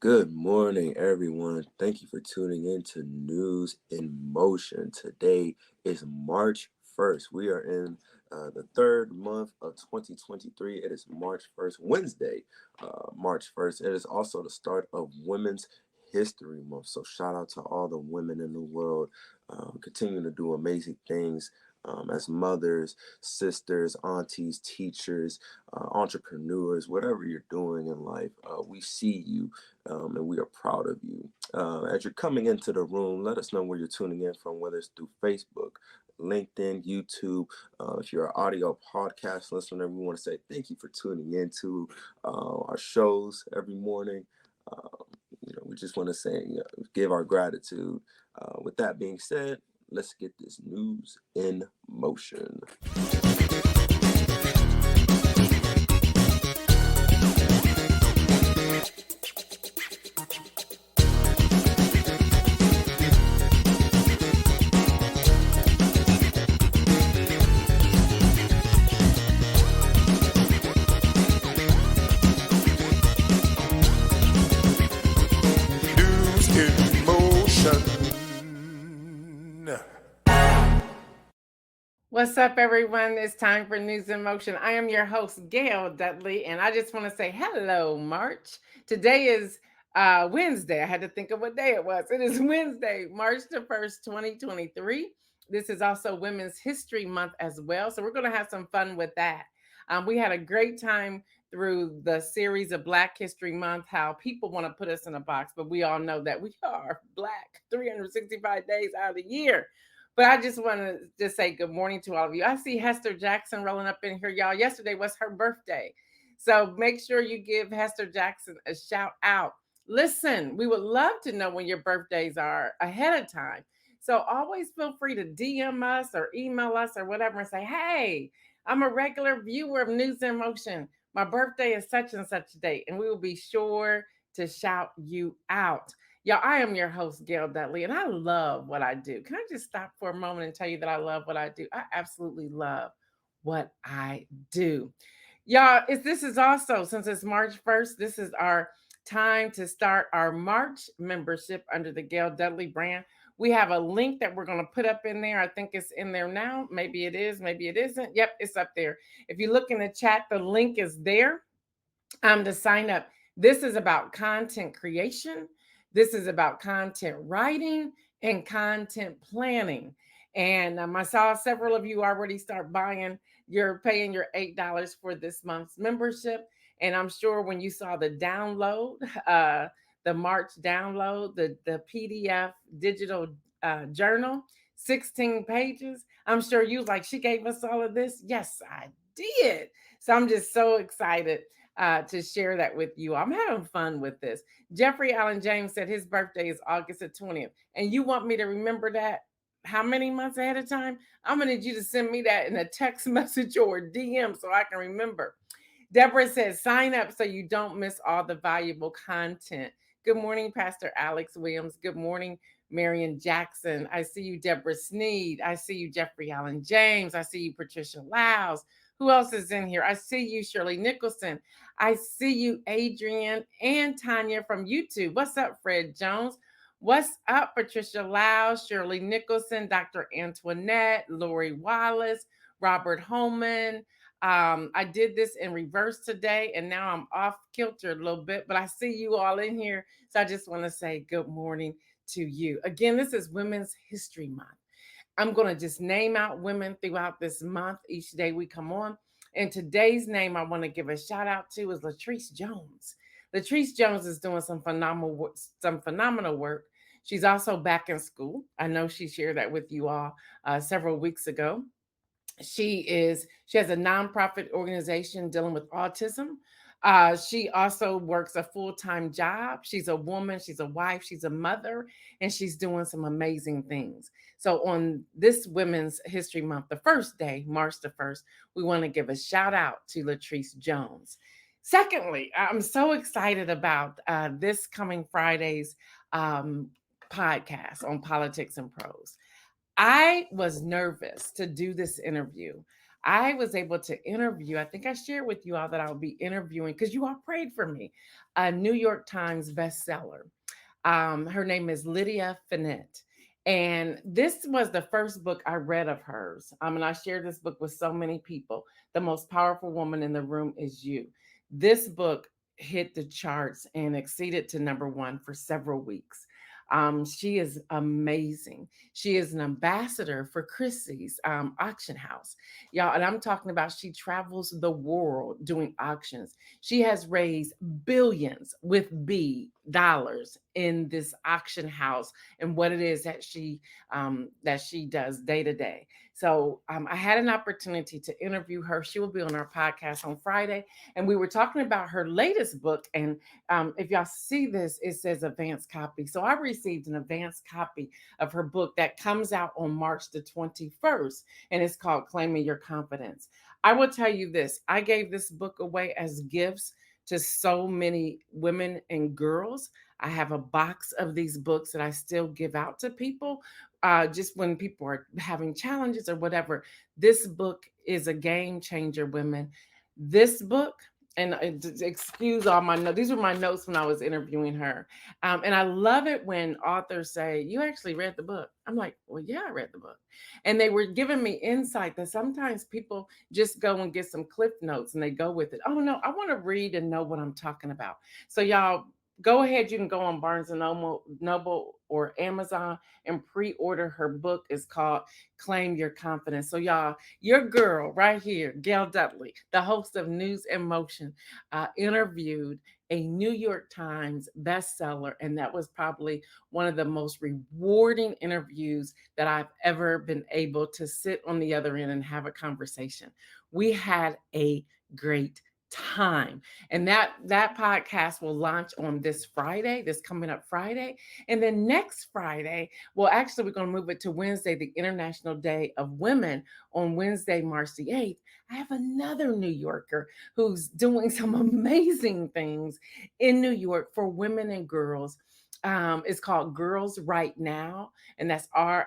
Good morning, everyone. Thank you for tuning in to News in Motion. Today is March 1st. We are in the third month of 2023. It is March 1st, Wednesday, March 1st. It is also the start of Women's History Month. So, shout out to all the women in the world continuing to do amazing things as mothers, sisters, aunties, teachers, entrepreneurs, whatever you're doing in life. We see you and we are proud of you. As you're coming into the room, let us know where you're tuning in from, whether it's through Facebook, LinkedIn, YouTube. If you're an audio podcast listener, we want to say thank you for tuning into our shows every morning. We just want to say, give our gratitude. With that being said, let's get this news in motion. What's up, everyone? It's time for News in Motion. I am your host, Gail Dudley, and I just want to say hello, March. Today is Wednesday. I had to think of what day it was. It is Wednesday, March the 1st, 2023. This is also Women's History Month as well, so we're going to have some fun with that. We had a great time through the series of Black History Month, how people want to put us in a box, but we all know that we are Black 365 days out of the year. But I just want to just say good morning to all of you. I see Hester Jackson rolling up in here, y'all. Yesterday was her birthday. So make sure you give Hester Jackson a shout out. Listen, we would love to know when your birthdays are ahead of time. So always feel free to DM us or email us or whatever and say, hey, I'm a regular viewer of News in Motion. My birthday is such and such a date, and we will be sure to shout you out. Y'all, I am your host, Gail Dudley, and I love what I do. Can I just stop for a moment and tell you that I love what I do? I absolutely love what I do. Y'all, this is also, since it's March 1st, this is our time to start our March membership under the Gail Dudley brand. We have a link that we're going to put up in there. I think it's in there now. Maybe it is, maybe it isn't. Yep, it's up there. If you look in the chat, the link is there to sign up. This is about content creation. This is about content writing and content planning. And I saw several of you already start buying. You're paying your $8 for this month's membership. And I'm sure when you saw the download, the March download, the PDF digital journal, 16 pages, I'm sure you was like, she gave us all of this. Yes, I did. So I'm just so excited to share that with you. I'm having fun with this. Jeffrey Allen James said his birthday is August the 20th. And you want me to remember that how many months ahead of time? I'm going to need you to send me that in a text message or a DM so I can remember. Deborah says, sign up so you don't miss all the valuable content. Good morning, Pastor Alex Williams. Good morning, Marion Jackson. I see you, Deborah Sneed. I see you, Jeffrey Allen James. I see you, Patricia Lyles. Who else is in here? I see you, Shirley Nicholson. I see you, Adrian and Tanya from YouTube. What's up, Fred Jones? What's up, Patricia Lyles, Shirley Nicholson, Dr. Antoinette, Lori Wallace, Robert Holman. I did this in reverse today, and now I'm off kilter a little bit, but I see you all in here. So I just want to say good morning to you. Again, this is Women's History Month. I'm going to just name out women throughout this month, each day we come on. And today's name I want to give a shout out to is Latrice Jones. Latrice Jones is doing some phenomenal work. She's also back in school. I know she shared that with you all several weeks ago. She has a nonprofit organization dealing with autism. She also works a full-time job. She's a woman, she's a wife, she's a mother, and she's doing some amazing things. So on this Women's History Month, the first day, March the 1st, we want to give a shout out to Latrice Jones. Secondly, I'm so excited about this coming Friday's podcast on Politics and Prose. I was nervous to do this interview I was able to interview, I think I shared with you all that I would be interviewing because you all prayed for me, a New York Times bestseller. Her name is Lydia Finette. And this was the first book I read of hers. And I shared this book with so many people. The most powerful woman in the room is you. This book hit the charts and exceeded to number one for several weeks. She is amazing. She is an ambassador for Christie's auction house. Y'all, and I'm talking about she travels the world doing auctions. She has raised billions with B dollars in this auction house and what it is that she does day to day. So I had an opportunity to interview her. She will be on our podcast on Friday, and we were talking about her latest book. And if y'all see this, it says advanced copy. So I received an advanced copy of her book that comes out on March the 21st, and it's called Claiming Your Confidence. I will tell you this: I gave this book away as gifts to so many women and girls. I have a box of these books that I still give out to people just when people are having challenges or whatever. This book is a game changer, women. This book, and excuse all my notes, these were my notes when I was interviewing her. And I love it when authors say, "You actually read the book." I'm like, "Well, yeah, I read the book." And they were giving me insight that sometimes people just go and get some cliff notes and they go with it. Oh no, I want to read and know what I'm talking about. So y'all go ahead. You can go on Barnes and Noble or Amazon and pre-order her book. It's called Claim Your Confidence. So y'all, your girl right here, Gail Dudley, the host of News in Motion, interviewed a New York Times bestseller, and that was probably one of the most rewarding interviews that I've ever been able to sit on the other end and have a conversation. We had a great time, and that podcast will launch on this Friday, this coming up Friday. And then next Friday, well, actually we're going to move it to Wednesday, the International Day of Women. On Wednesday, March the 8th, I have another New Yorker who's doing some amazing things in New York for women and girls. It's called Girls Right Now, and that's WRITE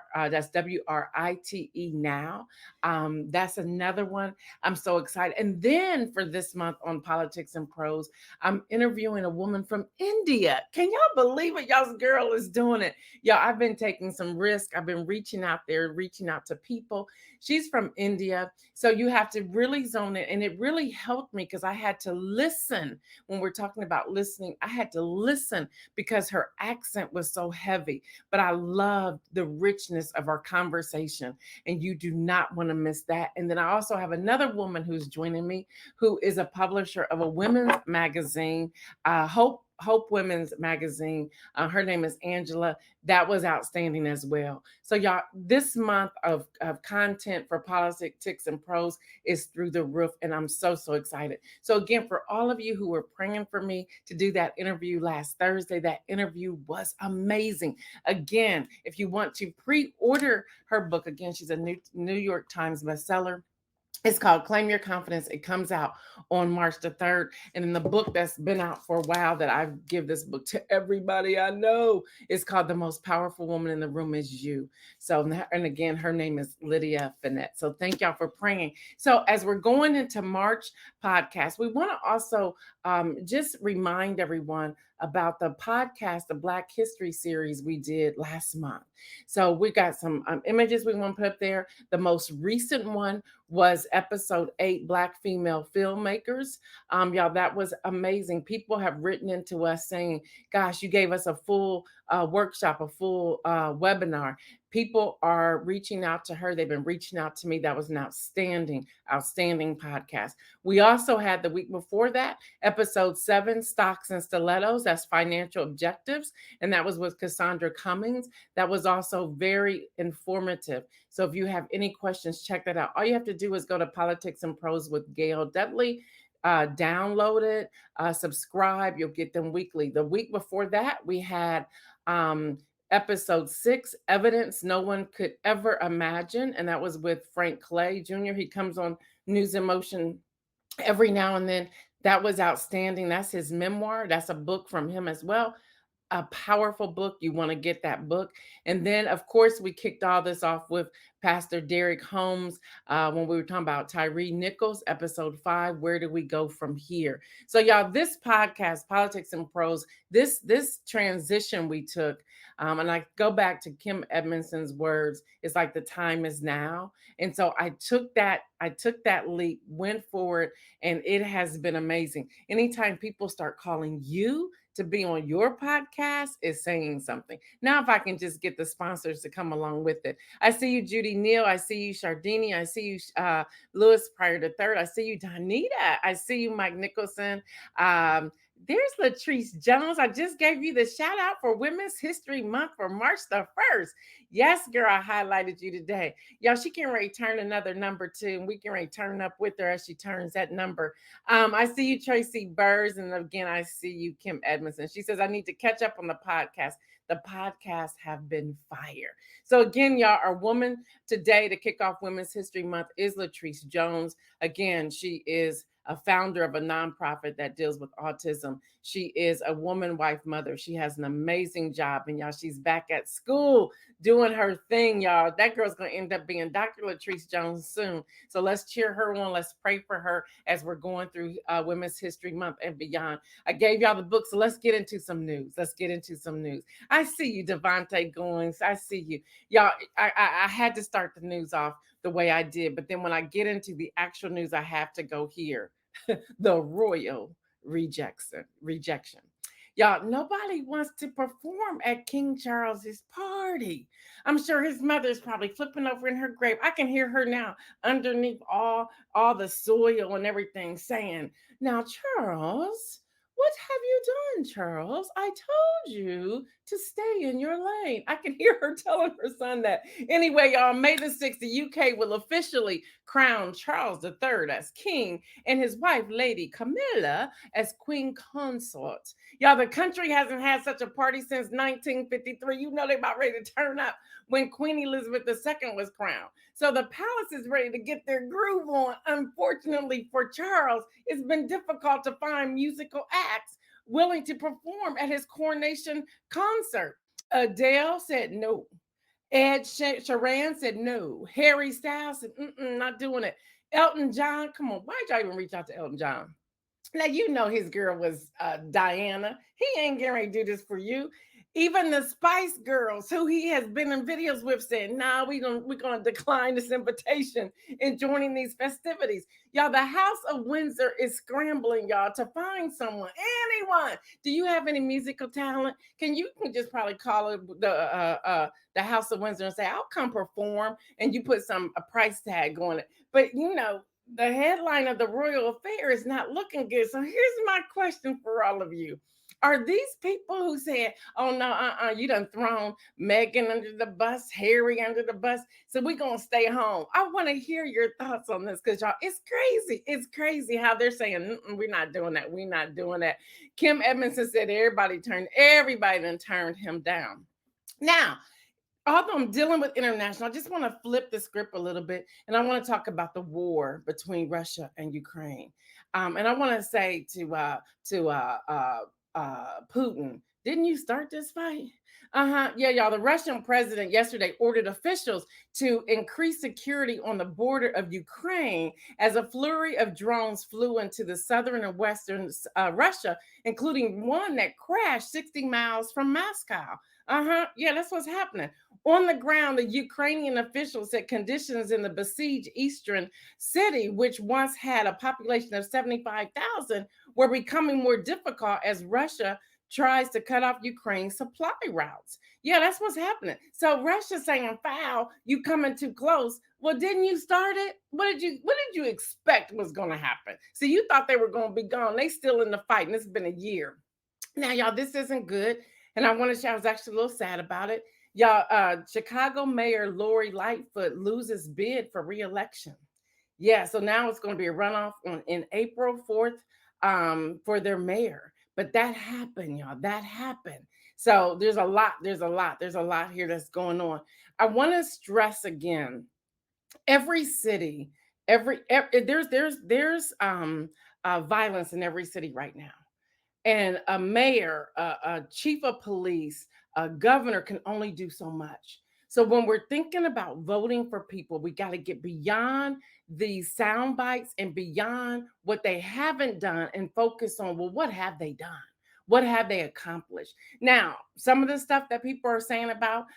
now. That's another one. I'm so excited. And then for this month on Politics and Prose, I'm interviewing a woman from India. Can y'all believe it? Y'all's girl is doing it. Y'all, I've been taking some risk. I've been reaching out there, reaching out to people. She's from India. So you have to really zone it. And it really helped me because I had to listen. When we're talking about listening, I had to listen because her accent was so heavy. But I loved the richness of our conversation, and you do not want to miss that. And then I also have another woman who's joining me, who is a publisher of a women's magazine, Hope Women's Magazine. Her name is Angela. That was outstanding as well. So, y'all, this month of content for Politics, Ticks, and Prose is through the roof, and I'm so, so excited. So, again, for all of you who were praying for me to do that interview last Thursday, that interview was amazing. Again, if you want to pre order her book, again, she's a New York Times bestseller. It's called Claim Your Confidence. It comes out on March the 3rd. And in the book that's been out for a while, that I give this book to everybody I know, it's called The Most Powerful Woman in the Room Is You. So, and again, her name is Lydia Finette. So thank y'all for praying. So as we're going into March podcast, we want to also just remind everyone about the podcast, the Black History series we did last month. So we got some images we want to put up there. The most recent one was episode 8, Black Female Filmmakers. Y'all, that was amazing. People have written into us saying, gosh, you gave us a full workshop, a full webinar. People are reaching out to her. They've been reaching out to me. That was an outstanding, outstanding podcast. We also had the week before that, episode 7, Stocks and Stilettos. That's financial objectives. And that was with Cassandra Cummings. That was also very informative. So if you have any questions, check that out. All you have to do is go to Politics and Prose with Gail Dudley. Download it, subscribe. You'll get them weekly. The week before that, we had episode 6, Evidence No One Could Ever Imagine. And that was with Frank Clay Jr. He comes on News in Motion every now and then. That was outstanding. That's his memoir. That's a book from him as well. a powerful book. You want to get that book. And then, of course, we kicked all this off with Pastor Derek Holmes when we were talking about Tyree Nichols, episode 5. Where do we go from here? So, y'all, this podcast, Politics and Prose, this transition we took, and I go back to Kim Edmondson's words. It's like the time is now, and so I took that leap, went forward, and it has been amazing. Anytime people start calling you to be on your podcast is saying something. Now, if I can just get the sponsors to come along with it. I see you, Judy Neal. I see you, Shardini. I see you, Lewis Prior to Third. I see you, Donita. I see you, Mike Nicholson. Um, there's Latrice Jones. I just gave you the shout out for Women's History Month for March the 1st. Yes, girl, I highlighted you today. Y'all, she can return another number too, and we can return up with her as she turns that number. I see you, Tracy Burrs, and again, I see you, Kim Edmondson. She says, I need to catch up on the podcast. The podcasts have been fire. So again, y'all, our woman today to kick off Women's History Month is Latrice Jones. Again, she is a founder of a nonprofit that deals with autism. She is a woman, wife, mother. She has an amazing job, and y'all, she's back at school doing her thing, y'all. That girl's gonna end up being Dr. Latrice Jones soon. So let's cheer her on. Let's pray for her as we're going through Women's History Month and beyond. I gave y'all the book, so let's get into some news. Let's get into some news. I see you, Devontae Goings. I see you, y'all. I had to start the news off the way I did, but then when I get into the actual news, I have to go here. The royal rejection. Y'all, nobody wants to perform at King Charles's party. I'm sure his mother's probably flipping over in her grave. I can hear her now underneath all the soil and everything saying, "Now, Charles, what have you done, Charles? I told you to stay in your lane." I can hear her telling her son that. Anyway, y'all, May the 6th, the UK will officially crown Charles III as king and his wife, Lady Camilla, as queen consort. Y'all, the country hasn't had such a party since 1953. You know they about ready to turn up when Queen Elizabeth II was crowned. So the palace is ready to get their groove on. Unfortunately for Charles, it's been difficult to find musical acts willing to perform at his coronation concert. Adele said no. Ed Sheeran said no. Harry Styles said, not doing it. Elton John, come on, why'd y'all even reach out to Elton John? Now you know his girl was Diana. He ain't getting ready to do this for you. Even the Spice Girls, who he has been in videos with, said, "Nah, we're gonna decline this invitation in joining these festivities." Y'all, the House of Windsor is scrambling, y'all, to find someone, anyone. Do you have any musical talent? Can just probably call it the House of Windsor and say, "I'll come perform," and you put a price tag on it. But the headline of the royal affair is not looking good. So here's my question for all of you. Are these people who said, "Oh no, you done thrown Megan under the bus, Harry under the bus, so we're gonna stay home"? I want to hear your thoughts on this because y'all, it's crazy. It's crazy how they're saying, "We're not doing that. We're not doing that." Kim Edmondson said everybody then turned him down. Now, although I'm dealing with international, I just want to flip the script a little bit, and I want to talk about the war between Russia and Ukraine. And I want to say to Putin, didn't you start this fight? Yeah, y'all. The Russian president yesterday ordered officials to increase security on the border of Ukraine as a flurry of drones flew into the southern and western Russia, including one that crashed 60 miles from Moscow. Yeah, that's what's happening. On the ground, the Ukrainian officials said conditions in the besieged eastern city, which once had a population of 75,000, were becoming more difficult as Russia tries to cut off Ukraine's supply routes. Yeah, that's what's happening. So Russia's saying, "Foul, you coming too close." Well, didn't you start it? What did you expect was going to happen? So you thought they were going to be gone. They still in the fight, and it's been a year. Now, y'all, this isn't good. And I want to share, I was actually a little sad about it. Y'all, Chicago Mayor Lori Lightfoot loses bid for reelection. Yeah, so now it's going to be a runoff in April 4th for their mayor. But that happened, y'all. That happened. So there's a lot here that's going on. I want to stress again, every city, there's violence in every city right now. And a mayor, a chief of police, a governor can only do so much. So when we're thinking about voting for people, we got to get beyond these sound bites and beyond what they haven't done and focus on, well, what have they done? What have they accomplished? Now, some of the stuff that people are saying about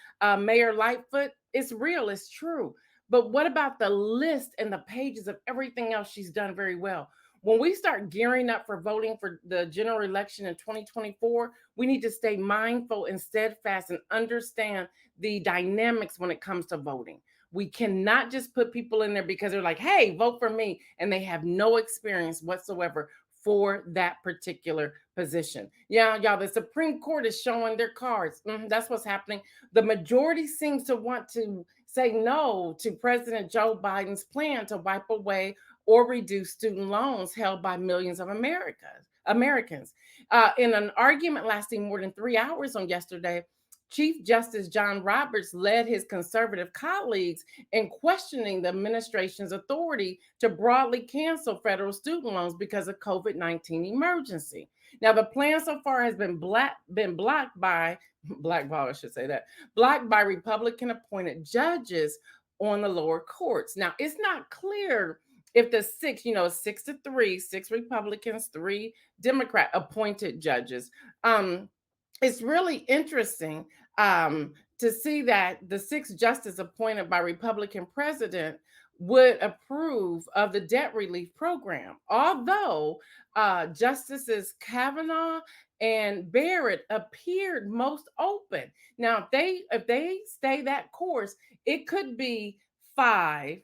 Mayor Lightfoot, it's real, it's true. But what about the list and the pages of everything else she's done very well? When we start gearing up for voting for the general election in 2024, we need to stay mindful and steadfast and understand the dynamics when it comes to voting. We cannot just put people in there because they're like, hey, vote for me, and they have no experience whatsoever for that particular position. Yeah, y'all, the Supreme Court is showing their cards. That's what's happening. The majority seems to want to say no to President Joe Biden's plan to wipe away or reduce student loans held by millions of Americans. In an argument lasting more than 3 hours on yesterday, Chief Justice John Roberts led his conservative colleagues in questioning the administration's authority to broadly cancel federal student loans because of COVID-19 emergency. Now, the plan so far has been blocked by blackball, I should say that, blocked by Republican appointed judges on the lower courts. Now, it's not clear if the six, 6-3, six Republicans, three Democrat appointed judges. It's really interesting to see that the sixth justice appointed by Republican president would approve of the debt relief program, although Justices Kavanaugh and Barrett appeared most open. Now, if they stay that course, it could be 5-4.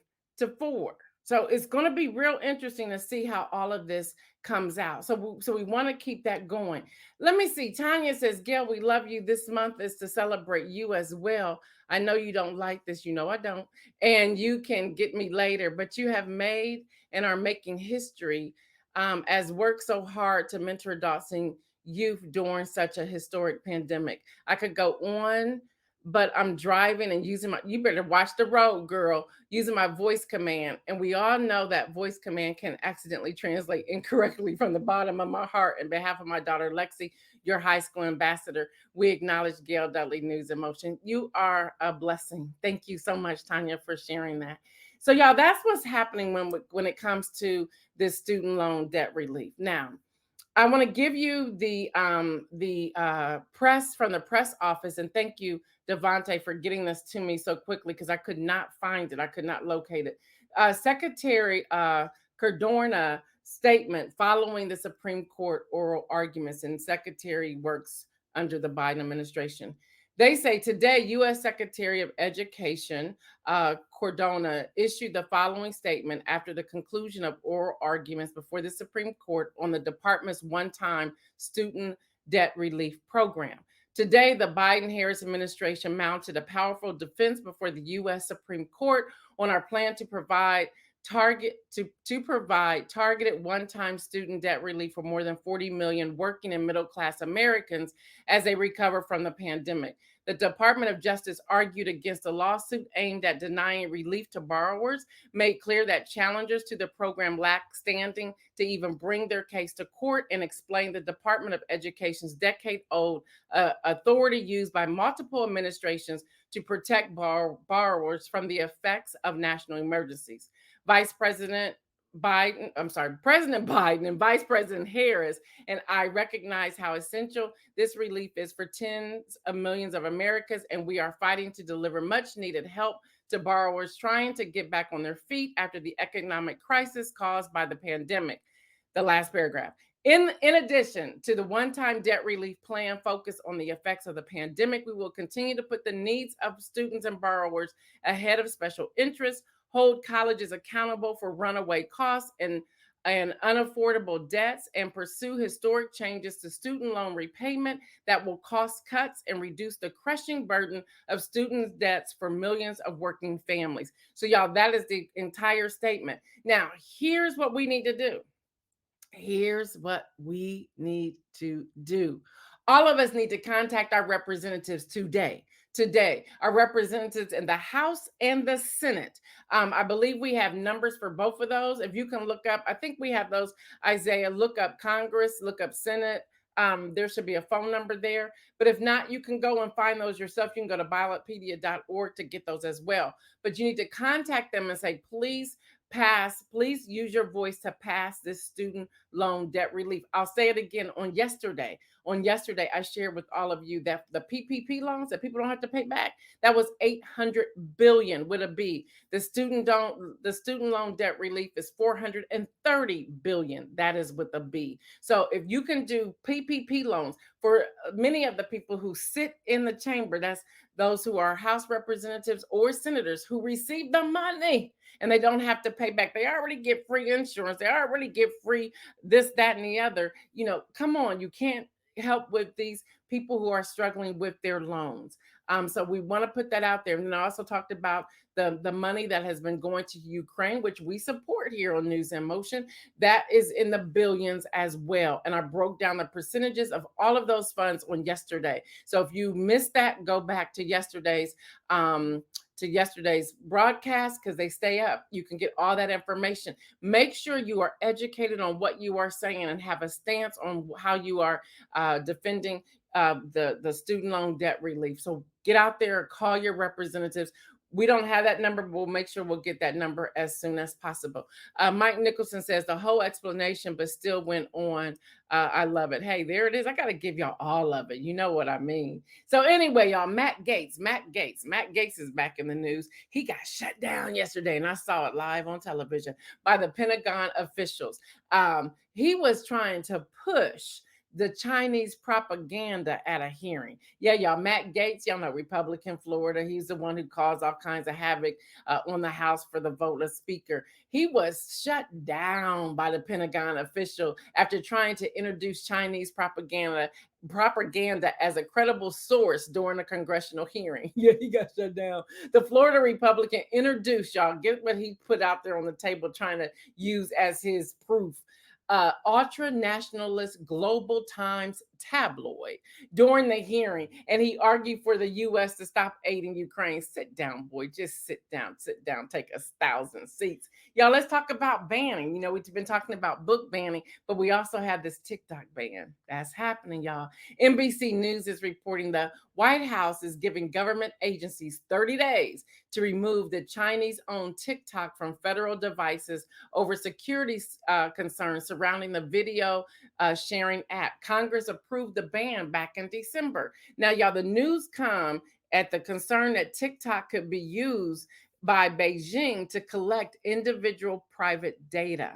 So it's going to be real interesting to see how all of this comes out. So we want to keep that going. Let me see. Tanya says, Gail, we love you. This month is to celebrate you as well. I know you don't like this. You know I don't. And you can get me later, but you have made and are making history as work so hard to mentor adults and youth during such a historic pandemic. I could go on, but I'm driving and using you better watch the road, girl, using my voice command. And we all know that voice command can accidentally translate incorrectly from the bottom of my heart. In behalf of my daughter, Lexi, your high school ambassador, we acknowledge Gail Dudley News and Motion. You are a blessing. Thank you so much, Tanya, for sharing that. So, y'all, that's what's happening when it comes to this student loan debt relief. Now, I want to give you the press from the press office, and thank you, Devontae, for getting this to me so quickly because I could not find it. I could not locate it. Secretary Cardona statement following the Supreme Court oral arguments, and Secretary works under the Biden administration. They say today, U.S. Secretary of Education Cardona issued the following statement after the conclusion of oral arguments before the Supreme Court on the department's one-time student debt relief program. Today, the Biden-Harris administration mounted a powerful defense before the U.S. Supreme Court on our plan to provide targeted one-time student debt relief for more than 40 million working and middle-class Americans as they recover from the pandemic. The Department of Justice argued against a lawsuit aimed at denying relief to borrowers, made clear that challengers to the program lack standing to even bring their case to court, and explained the Department of Education's decade-old authority used by multiple administrations to protect borrowers from the effects of national emergencies. President Biden and Vice President Harris and I recognize how essential this relief is for tens of millions of Americans, and we are fighting to deliver much needed help to borrowers trying to get back on their feet after the economic crisis caused by the pandemic. The last paragraph. In addition to the one-time debt relief plan focused on the effects of the pandemic, we will continue to put the needs of students and borrowers ahead of special interests, hold colleges accountable for runaway costs and unaffordable debts, and pursue historic changes to student loan repayment that will cost cuts and reduce the crushing burden of student debts for millions of working families. So, y'all, that is the entire statement. Now, here's what we need to do. Here's what we need to do. All of us need to contact our representatives today. Our representatives in the House and the Senate. I believe we have numbers for both of those. If you can look up, I think we have those, Isaiah, look up Congress, look up Senate, There should be a phone number there. But if not, you can go and find those yourself. You can go to ballotpedia.org to get those as well. But you need to contact them and say, please use your voice to pass this student loan debt relief. I'll say it again. On yesterday, I shared with all of you that the PPP loans that people don't have to pay back, that was 800 billion with a B. The student loan debt relief is 430 billion. That is with a B. So if you can do PPP loans for many of the people who sit in the chamber, that's those who are House representatives or senators who receive the money and they don't have to pay back. They already get free insurance. They already get free this, that, and the other. Come on, you can't help with these people who are struggling with their loans. So we want to put that out there. And I also talked about the money that has been going to Ukraine, which we support here on News in Motion. That is in the billions as well. And I broke down the percentages of all of those funds on yesterday. So if you missed that, go back to yesterday's broadcast because they stay up. You can get all that information. Make sure you are educated on what you are saying and have a stance on how you are defending the student loan debt relief. So get out there, call your representatives. We don't have that number, but we'll make sure we'll get that number as soon as possible. Mike Nicholson says the whole explanation, but still went on. I love it. Hey, there it is. I got to give y'all all of it. You know what I mean? So anyway, y'all, Matt Gaetz is back in the news. He got shut down yesterday, and I saw it live on television by the Pentagon officials. He was trying to push the Chinese propaganda at a hearing. Yeah, y'all, Matt Gaetz, y'all know, Republican Florida. He's the one who caused all kinds of havoc on the House for the voteless speaker. He was shut down by the Pentagon official after trying to introduce Chinese propaganda as a credible source during a congressional hearing. Yeah, he got shut down. The Florida Republican introduced, y'all, get what he put out there on the table trying to use as his proof, ultra nationalist Global Times tabloid during the hearing. And he argued for the U.S. to stop aiding Ukraine. Sit down, boy. Just sit down, take 1,000 seats. Y'all, let's talk about banning. We've been talking about book banning, but we also have this TikTok ban. That's happening, y'all. NBC News is reporting the White House is giving government agencies 30 days to remove the Chinese-owned TikTok from federal devices over security concerns surrounding the video sharing app. Congress approved the ban back in December. Now, y'all, the news come at the concern that TikTok could be used by Beijing to collect individual private data.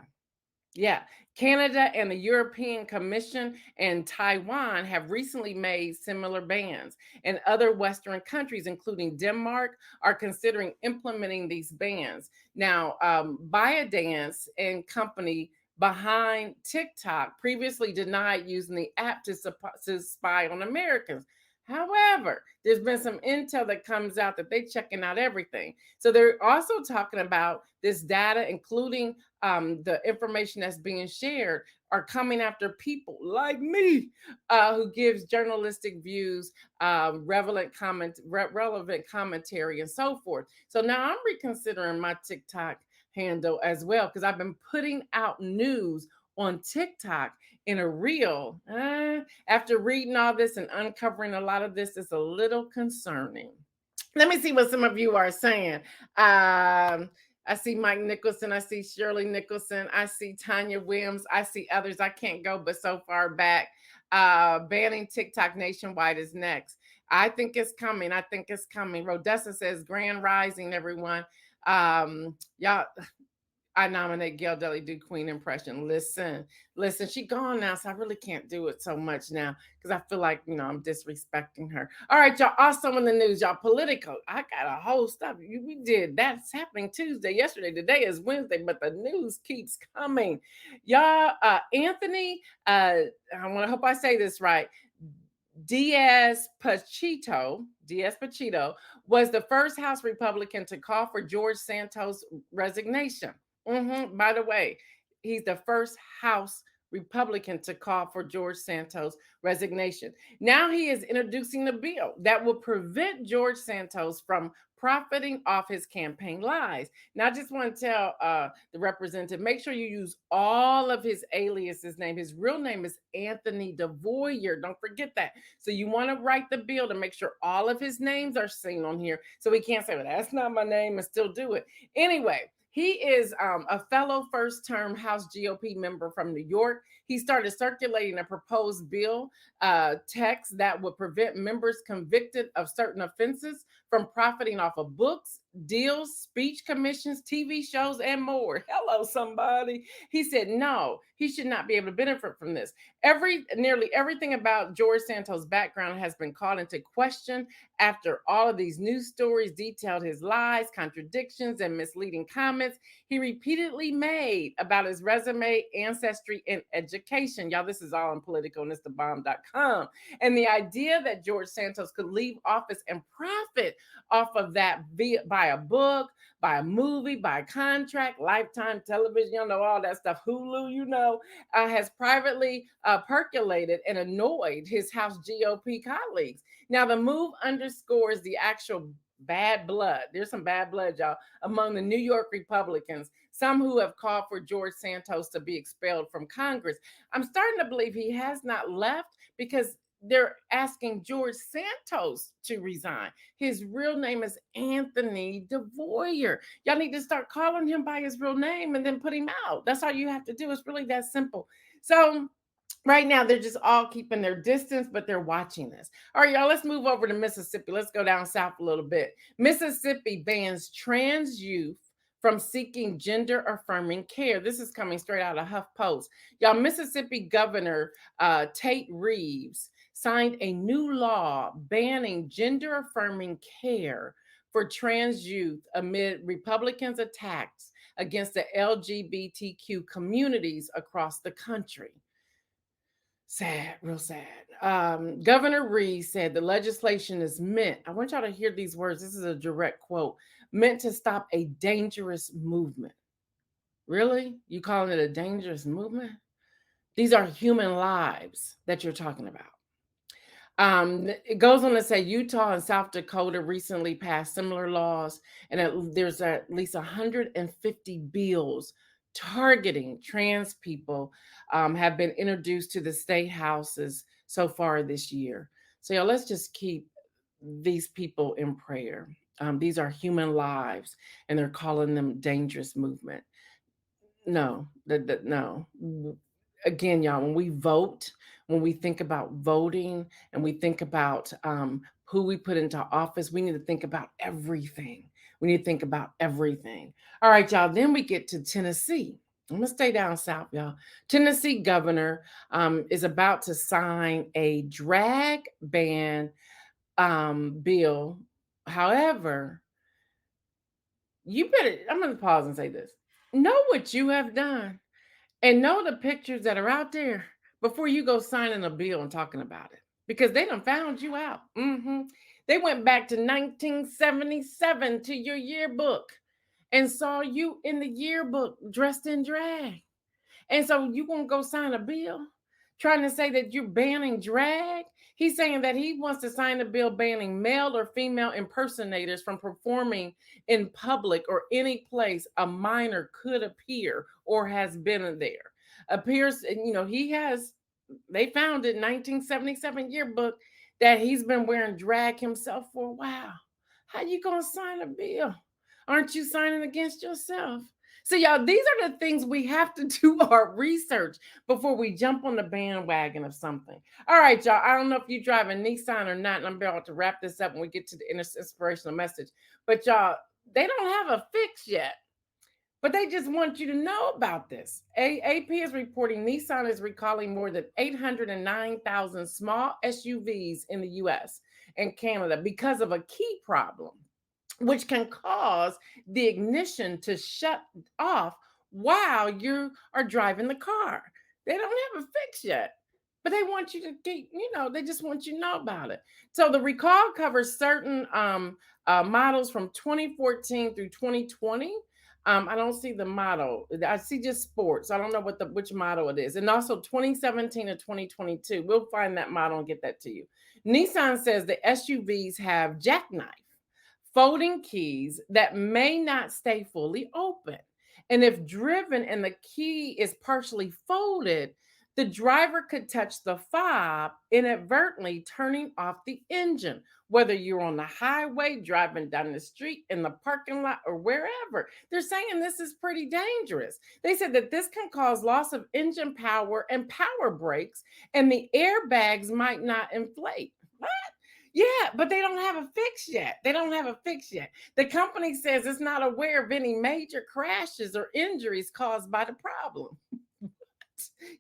Yeah, Canada and the European Commission and Taiwan have recently made similar bans, and other Western countries, including Denmark, are considering implementing these bans. Now, ByteDance and company behind TikTok previously denied using the app to spy on Americans. However, there's been some intel that comes out that they're checking out everything. So they're also talking about this data, including the information that's being shared, are coming after people like me who gives journalistic views, relevant commentary, and so forth. So now I'm reconsidering my TikTok handle as well because I've been putting out news on TikTok in a reel. After reading all this and uncovering a lot of this, it's a little concerning. Let me see what some of you are saying. I see Mike Nicholson. I see Shirley Nicholson. I see Tanya Williams. I see others. I can't go but so far back. Banning TikTok nationwide is next. I think it's coming. Rodessa says, Grand Rising, everyone. Y'all, I nominate Gail Deli do Queen impression. Listen, she gone now, so I really can't do it so much now because I feel like, I'm disrespecting her. All right, y'all, also in the news, y'all, political. I got a whole stuff. We did. That's happening yesterday. Today is Wednesday, but the news keeps coming. Y'all, Anthony, I hope I say this right. Diaz Pachito was the first House Republican to call for George Santos' resignation. By the way, he's the first House Republican to call for George Santos' resignation. Now he is introducing the bill that will prevent George Santos from profiting off his campaign lies. Now, I just want to tell the representative, make sure you use all of his aliases name. His real name is Anthony DeVoyer. Don't forget that. So you want to write the bill to make sure all of his names are seen on here. So we can't say, well, that's not my name and still do it. Anyway, he is a fellow first term House GOP member from New York. He started circulating a proposed bill text that would prevent members convicted of certain offenses from profiting off of books, deals, speech commissions, TV shows, and more. Hello, somebody. He said no, he should not be able to benefit from this. Nearly everything about George Santos' background has been called into question after all of these news stories detailed his lies, contradictions, and misleading comments he repeatedly made about his resume, ancestry, and education. Y'all, this is all on politicalnessthebomb.com. And the idea that George Santos could leave office and profit off of that by a book, by a movie, by a contract, Lifetime television, you know, all that stuff, Hulu, you know, has privately percolated and annoyed his House GOP colleagues. Now, the move underscores the actual bad blood. There's some bad blood, y'all, among the New York Republicans, some who have called for George Santos to be expelled from Congress. I'm starting to believe he has not left because they're asking George Santos to resign. His real name is Anthony DeVoyer. Y'all need to start calling him by his real name and then put him out. That's all you have to do. It's really that simple. So right now, they're just all keeping their distance, but they're watching this. All right, y'all, let's move over to Mississippi. Let's go down south a little bit. Mississippi bans trans youth from seeking gender affirming care. This is coming straight out of HuffPost. Y'all, Mississippi Governor Tate Reeves signed a new law banning gender affirming care for trans youth amid Republicans' attacks against the LGBTQ communities across the country. Sad, real sad. Governor Reeves said the legislation is meant, I want y'all to hear these words. This is a direct quote, meant to stop a dangerous movement. Really? You calling it a dangerous movement? These are human lives that you're talking about. It goes on to say Utah and South Dakota recently passed similar laws, and there's at least 150 bills targeting trans people have been introduced to the state houses so far this year. So, y'all, let's just keep these people in prayer. These are human lives, and they're calling them dangerous movement. No, no. Again, y'all, when we vote, when we think about voting and we think about who we put into office, we need to think about everything. We need to think about everything. All right, y'all. Then we get to Tennessee. I'm going to stay down south, y'all. Tennessee governor is about to sign a drag ban bill. However, I'm going to pause and say this. Know what you have done and know the pictures that are out there before you go signing a bill and talking about it, because they done found you out. They went back to 1977 to your yearbook and saw you in the yearbook dressed in drag. And so you won't go sign a bill trying to say that you're banning drag? He's saying that he wants to sign a bill banning male or female impersonators from performing in public or any place a minor could appear or has been there. Appears, you know, they found it in 1977 yearbook that he's been wearing drag himself for a while. How you gonna sign a bill? Aren't you signing against yourself? So, y'all, these are the things we have to do our research before we jump on the bandwagon of something. All right, y'all. I don't know if you drive a Nissan or not, and I'm about to wrap this up when we get to the inspirational message. But, y'all, they don't have a fix yet. But they just want you to know about this. AP is reporting Nissan is recalling more than 809,000 small SUVs in the US and Canada because of a key problem, which can cause the ignition to shut off while you are driving the car. They don't have a fix yet, but they want you to get, they just want you to know about it. So the recall covers certain models from 2014 through 2020. I don't see the model. I see just sports. I don't know which model it is. And also 2017 and 2022. We'll find that model and get that to you. Nissan says the SUVs have jackknife folding keys that may not stay fully open. And if driven and the key is partially folded, the driver could touch the fob, inadvertently turning off the engine, whether you're on the highway, driving down the street, in the parking lot, or wherever. They're saying this is pretty dangerous. They said that this can cause loss of engine power and power brakes, and the airbags might not inflate. What? Yeah, but they don't have a fix yet. They don't have a fix yet. The company says it's not aware of any major crashes or injuries caused by the problem.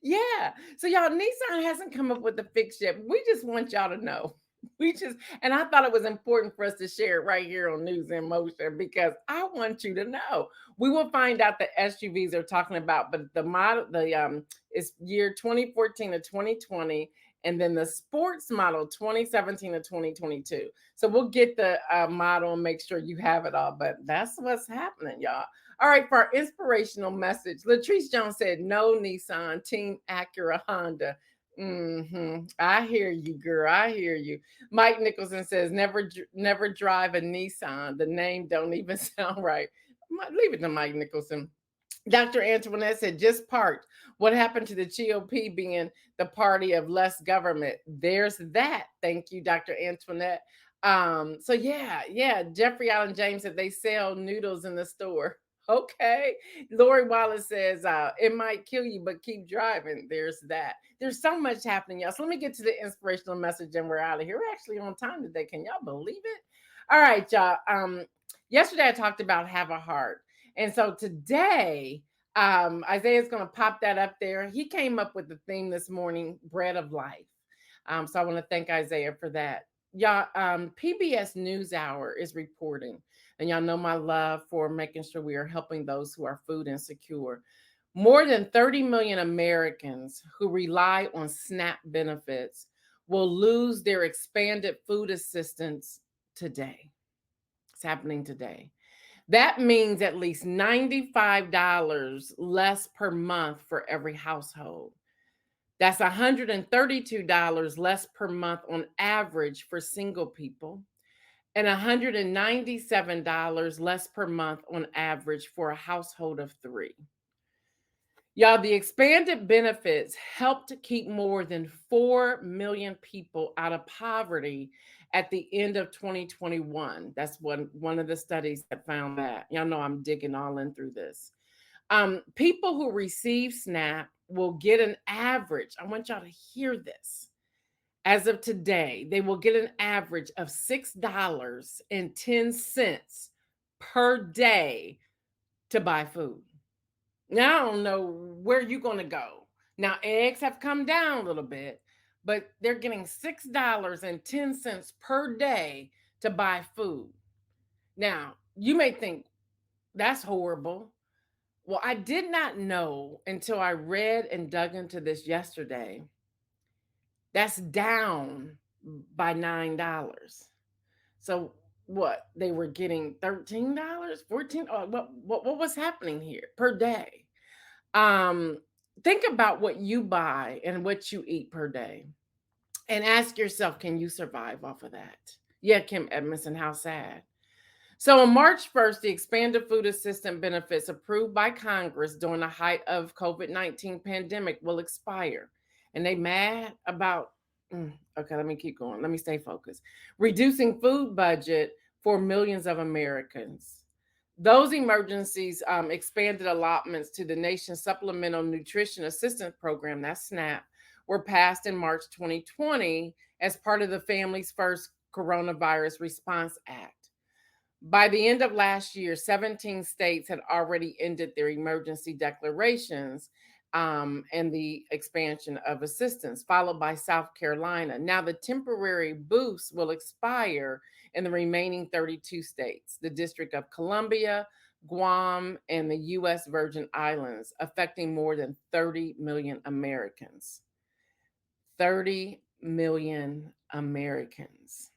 Yeah. So y'all, Nissan hasn't come up with the fix yet. We just want y'all to know. We just, and I thought it was important for us to share it right here on News in Motion because I want you to know. We will find out the SUVs they're talking about, but the model, it's year 2014 to 2020, and then the sports model 2017 to 2022. So we'll get the model and make sure you have it all. But that's what's happening, y'all. All right, for our inspirational message, Latrice Jones said, "No Nissan, Team Acura, Honda." I hear you, girl. I hear you. Mike Nicholson says, "Never drive a Nissan. The name don't even sound right." Leave it to Mike Nicholson. Dr. Antoinette said, "Just parked. What happened to the GOP being the party of less government?" There's that. Thank you, Dr. Antoinette. So yeah. Jeffrey Allen James said they sell noodles in the store. Okay. Lori Wallace says, "It might kill you, but keep driving." There's that. There's so much happening, y'all. So let me get to the inspirational message and we're out of here. We're actually on time today. Can y'all believe it? All right, y'all. Yesterday I talked about have a heart. And so today, Isaiah's going to pop that up there. He came up with the theme this morning, bread of life. So I want to thank Isaiah for that. Y'all, PBS NewsHour is reporting, and y'all know my love for making sure we are helping those who are food insecure. More than 30 million Americans who rely on SNAP benefits will lose their expanded food assistance today. It's happening today. That means at least $95 less per month for every household. That's $132 less per month on average for single people, and $197 less per month on average for a household of three. Y'all, the expanded benefits helped keep more than 4 million people out of poverty at the end of 2021. That's one of the studies that found that. Y'all know I'm digging all in through this. People who receive SNAP will get an average. I want y'all to hear this. As of today, they will get an average of $6.10 per day to buy food. Now, I don't know where you're going to go. Now, eggs have come down a little bit, but they're getting $6.10 per day to buy food. Now, you may think that's horrible. Well, I did not know until I read and dug into this yesterday. That's down by $9. So what? They were getting $13, 14. What was happening here per day? Um, think about what you buy and what you eat per day, and ask yourself, can you survive off of that? Yeah, Kim Edmondson, how sad. So on March 1st, the expanded food assistance benefits approved by Congress during the height of COVID-19 pandemic will expire. And they mad about, okay, let me keep going. Let me stay focused. Reducing food budget for millions of Americans. Those emergencies expanded allotments to the nation's Supplemental Nutrition Assistance Program, that's SNAP, were passed in March 2020 as part of the Families First Coronavirus Response Act. By the end of last year, 17 states had already ended their emergency declarations and the expansion of assistance, followed by South Carolina. Now, the temporary boost will expire in the remaining 32 states, the District of Columbia, Guam, and the U.S. Virgin Islands, affecting more than 30 million Americans. 30 million Americans.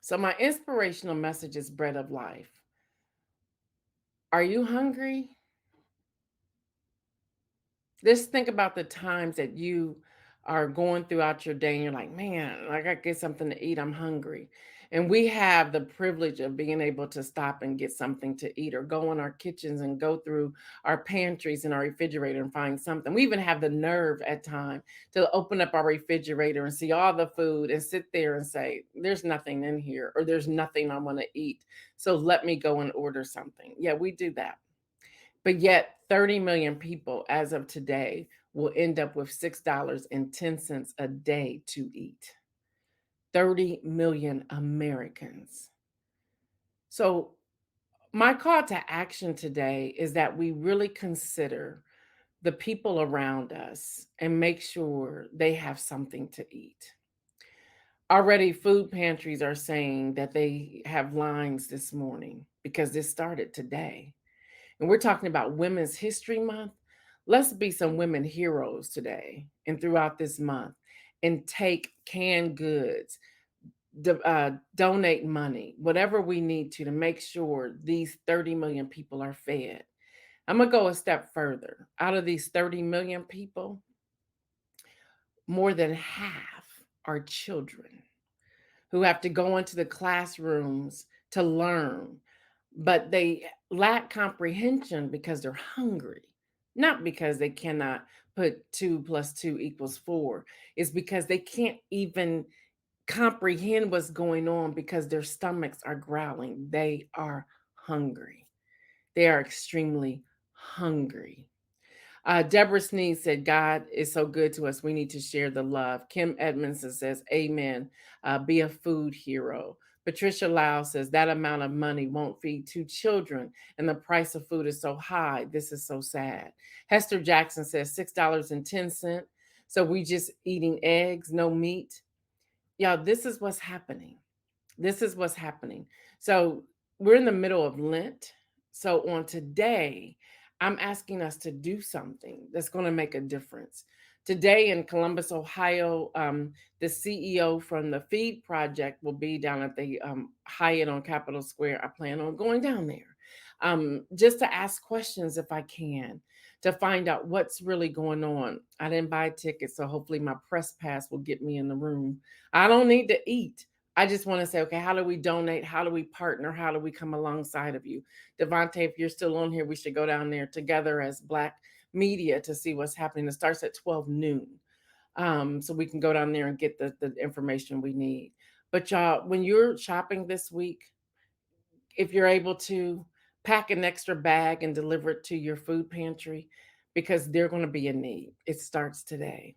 So, my inspirational message is bread of life. Are you hungry? Just think about the times that you are going throughout your day and you're like, man, I got to get something to eat. I'm hungry. And we have the privilege of being able to stop and get something to eat or go in our kitchens and go through our pantries and our refrigerator and find something. We even have the nerve at times to open up our refrigerator and see all the food and sit there and say, there's nothing in here or there's nothing I want to eat. So let me go and order something. Yeah, we do that. But yet, 30 million people as of today will end up with $6.10 a day to eat. 30 million Americans. So, my call to action today is that we really consider the people around us and make sure they have something to eat. Already, food pantries are saying that they have lines this morning because this started today. And we're talking about Women's History Month. Let's be some women heroes today and throughout this month and take canned goods, donate money, whatever we need to make sure these 30 million people are fed. I'm going to go a step further. Out of these 30 million people, more than half are children who have to go into the classrooms to learn, but they lack comprehension because they're hungry, not because they cannot put 2 + 2 = 4. It's because they can't even comprehend what's going on because their stomachs are growling. They are hungry. They are extremely hungry. Deborah Sneed said, God is so good to us. We need to share the love. Kim Edmondson says, Amen. Be a food hero. Patricia Lau says, that amount of money won't feed 2 children, and the price of food is so high. This is so sad. Hester Jackson says, $6.10. So we just eating eggs, no meat. Y'all, this is what's happening. This is what's happening. So we're in the middle of Lent. So on today, I'm asking us to do something that's going to make a difference. Today in Columbus, Ohio, the CEO from the Feed Project will be down at the Hyatt on Capitol Square. I plan on going down there just to ask questions if I can, to find out what's really going on. I didn't buy tickets, so hopefully my press pass will get me in the room. I don't need to eat. I just want to say, okay, how do we donate? How do we partner? How do we come alongside of you? Devontae, if you're still on here, we should go down there together as Black media to see what's happening. It starts at 12 noon. So we can go down there and get the information we need. But y'all, when you're shopping this week, if you're able to pack an extra bag and deliver it to your food pantry because they're going to be in need. It starts today.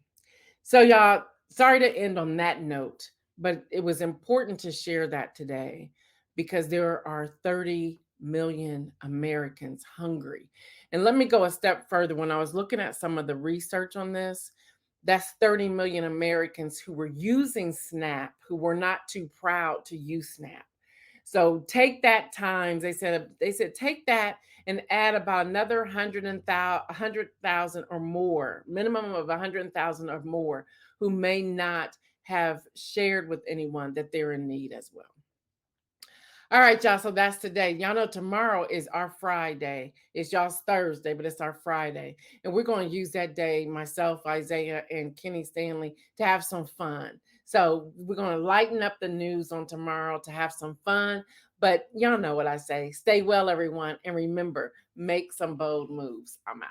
So, y'all, sorry to end on that note, but it was important to share that today because there are 30 million Americans hungry. And let me go a step further. When I was looking at some of the research on this, that's 30 million Americans who were using SNAP, who were not too proud to use SNAP. So take that times, they said take that and add about another 100,000 or more, minimum of 100,000 or more, who may not have shared with anyone that they're in need as well. All right, y'all. So that's today. Y'all know tomorrow is our Friday. It's y'all's Thursday, but it's our Friday. And we're going to use that day, myself, Isaiah, and Kenny Stanley, to have some fun. So we're going to lighten up the news on tomorrow to have some fun. But y'all know what I say. Stay well, everyone. And remember, make some bold moves. I'm out.